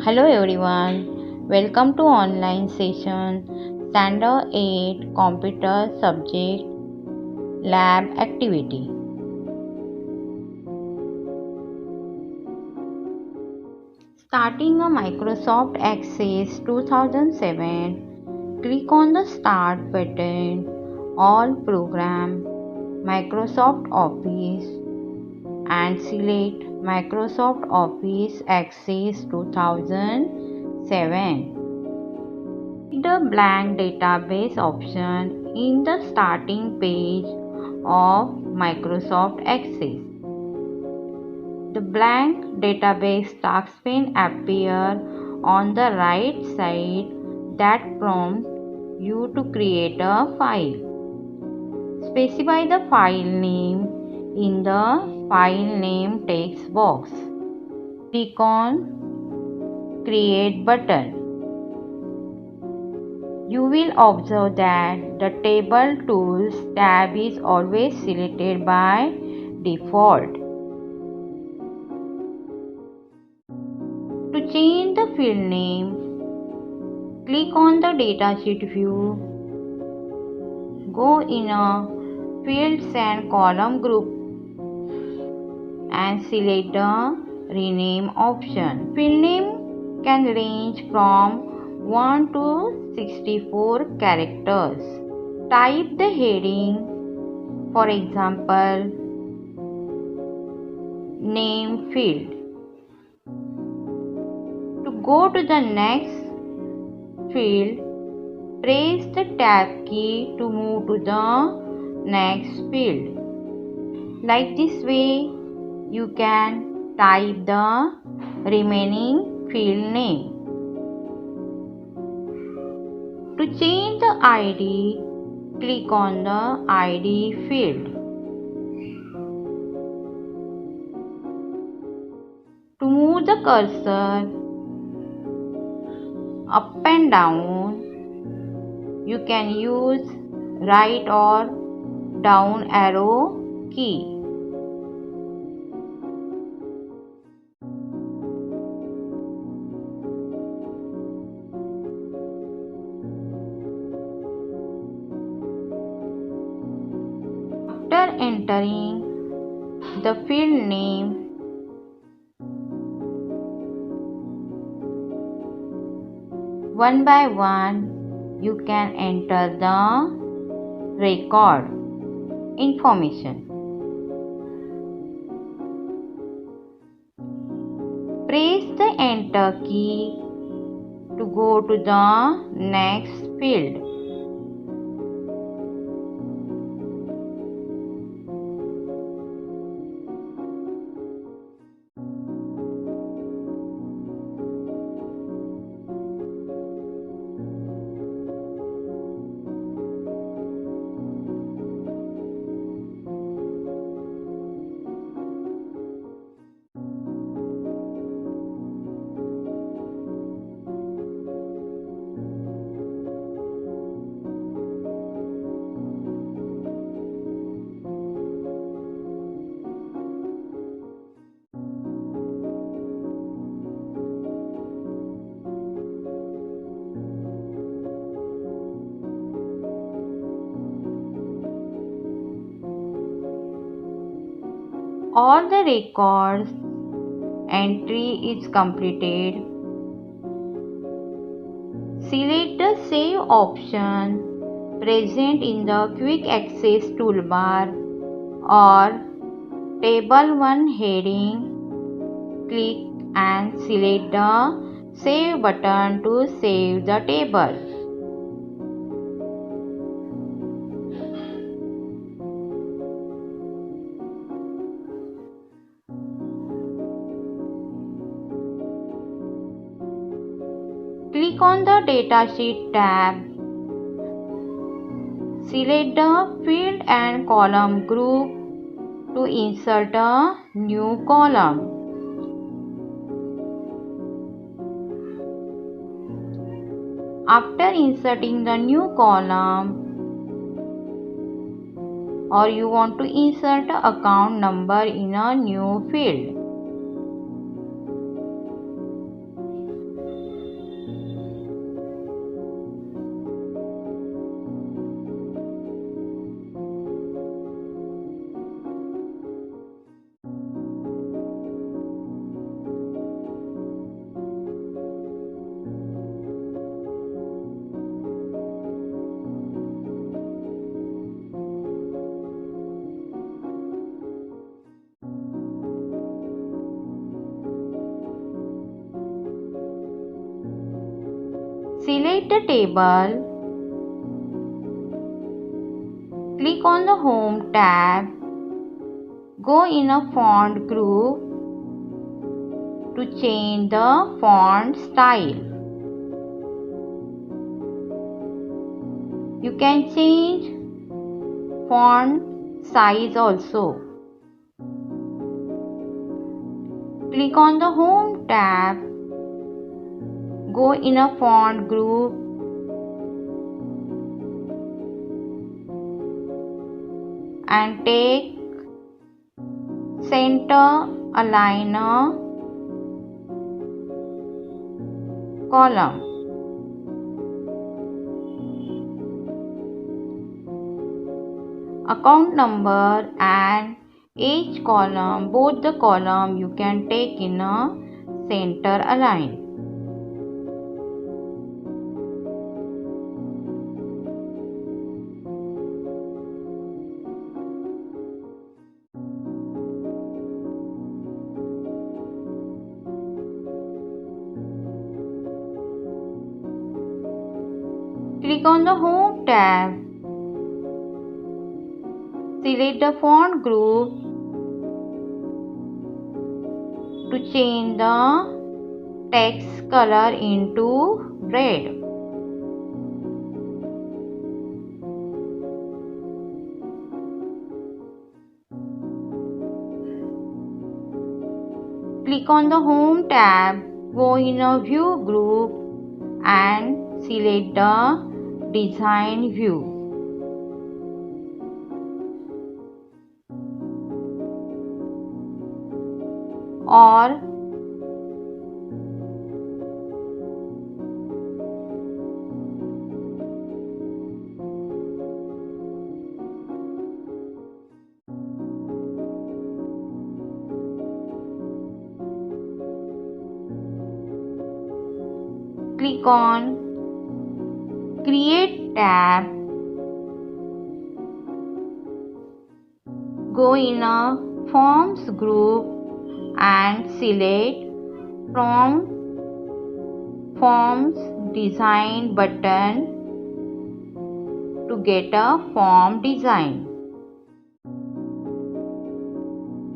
Hello everyone, welcome to online session Standard 8 Computer Subject Lab Activity. Starting a Microsoft Access 2007, click on the Start button, All Program, Microsoft Office and select Microsoft Office Access 2007. The blank database option in the starting page of Microsoft Access. The blank database taskpane appears on the right side that prompts you to create a file. Specify the file name in the File Name text box. Click on Create button. You will observe that the Table Tools tab is always selected by default. To change the field name, click on the datasheet view. Go in a Fields and Column group and select the Rename option. Field name can range from 1 to 64 characters. Type the heading, for example, Name field. To go to the next field, press the Tab key to move to the next field. Like this way, you can type the remaining field name. To change the ID, click on the ID field. To move the cursor up and down, you can use right or down arrow key. After entering the field name, one by one, you can enter the record information. Press the Enter key to go to the next field. All the records entry is completed. Select the Save option present in the Quick Access toolbar or Table 1 heading. Click and select the Save button to save the table. Click on the Datasheet tab. Select the Field and Column group to insert a new column. After inserting the new column, or you want to insert the account number in a new field, Select the table. Click on the Home tab. Go in a font group to change the font style. You can change font size also. Click on the Home tab. Go in a font group. And take Center Aligner column. Account number and age column, both the column you can take in a center align. Click on the Home tab. Select the font group to change the text color into red. Click on the Home tab, go in a View group and select the Design view. Or click on Create tab. Go in a Forms group and select from Forms Design button to get a form design.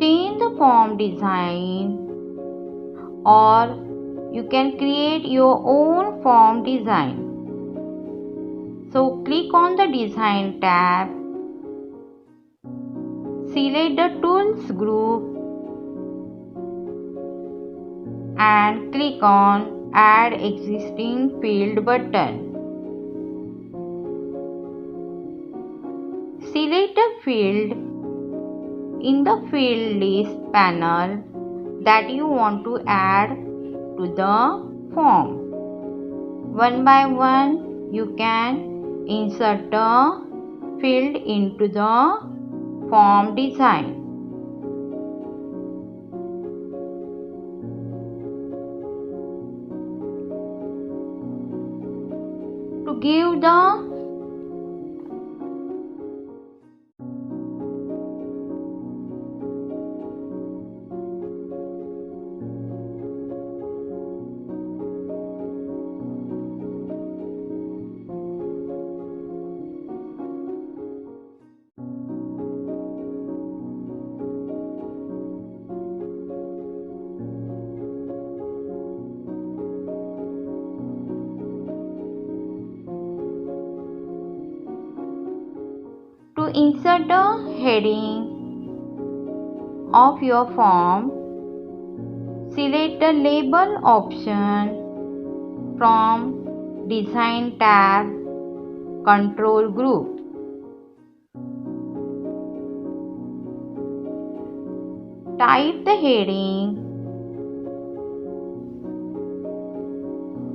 Change the form design, or you can create your own form design. So click on the Design tab. Select the Tools group and click on Add Existing Field button. Select a field in the Field List panel that you want to add to the form. One by one, you can insert the field into the form design. To give the To insert the heading of your form, select the Label option from Design tab, Control Group. Type the heading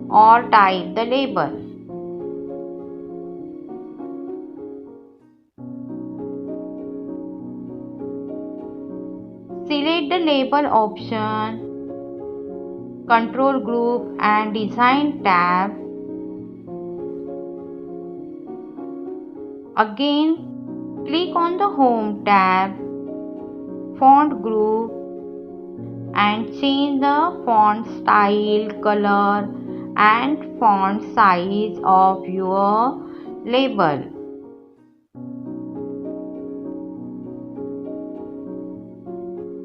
or type the label. Select the Label option, Control Group and Design tab. Again, click on the Home tab, Font Group and change the font style, color and font size of your label.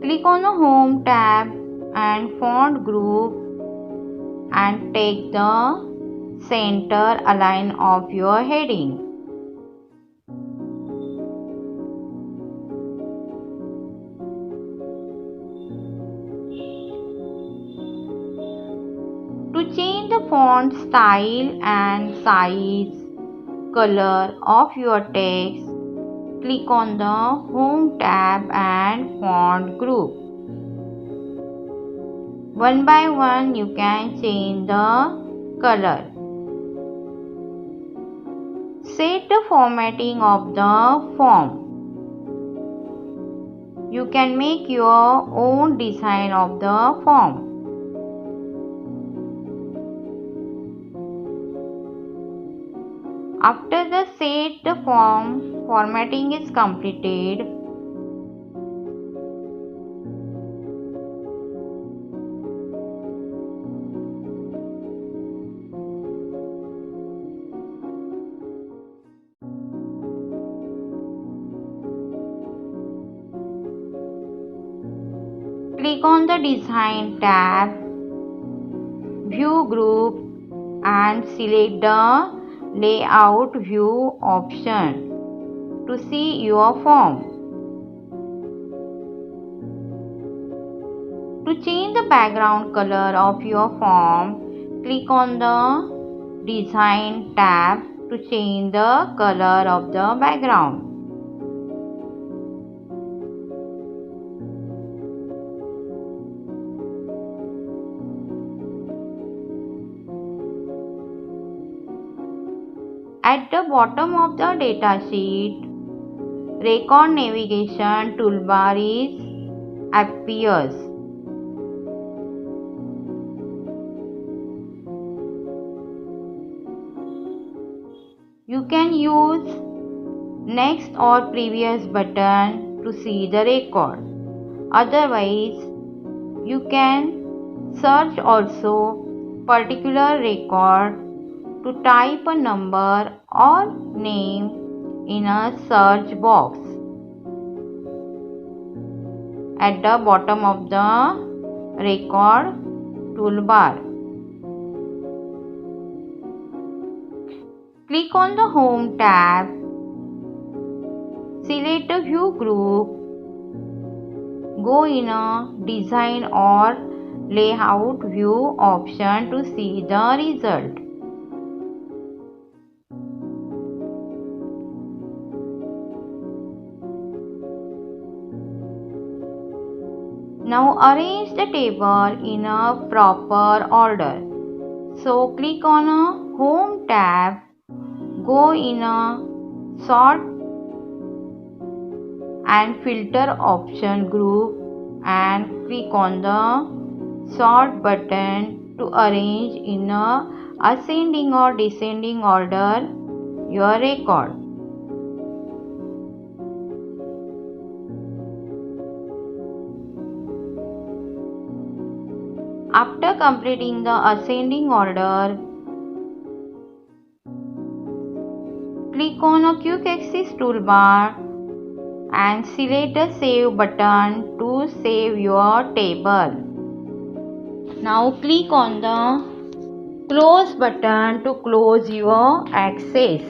Click on the Home tab and Font group and take the center align of your heading. To change the font style and size, color of your text, click on the Home tab and Font group. One by one you can change the color. Set the formatting of the form. You can make your own design of the form. After the set the form formatting is completed, click on the Design tab, View group and select the Layout View option to see your form. To change the background color of your form, click on the Design tab to change the color of the background. At the bottom of the datasheet, Record Navigation toolbar appears. You can use Next or Previous button to see the record. Otherwise, you can search also particular record to type a number or name in a search box at the bottom of the record toolbar. Click on the Home tab, select the View group, go in a Design or Layout View option to see the result. Now arrange the table in a proper order. So click on a Home tab, go in a Sort and Filter option group and click on the Sort button to arrange in a ascending or descending order your record. After completing the ascending order, click on a Quick Access toolbar and select the Save button to save your table. Now click on the Close button to close your access.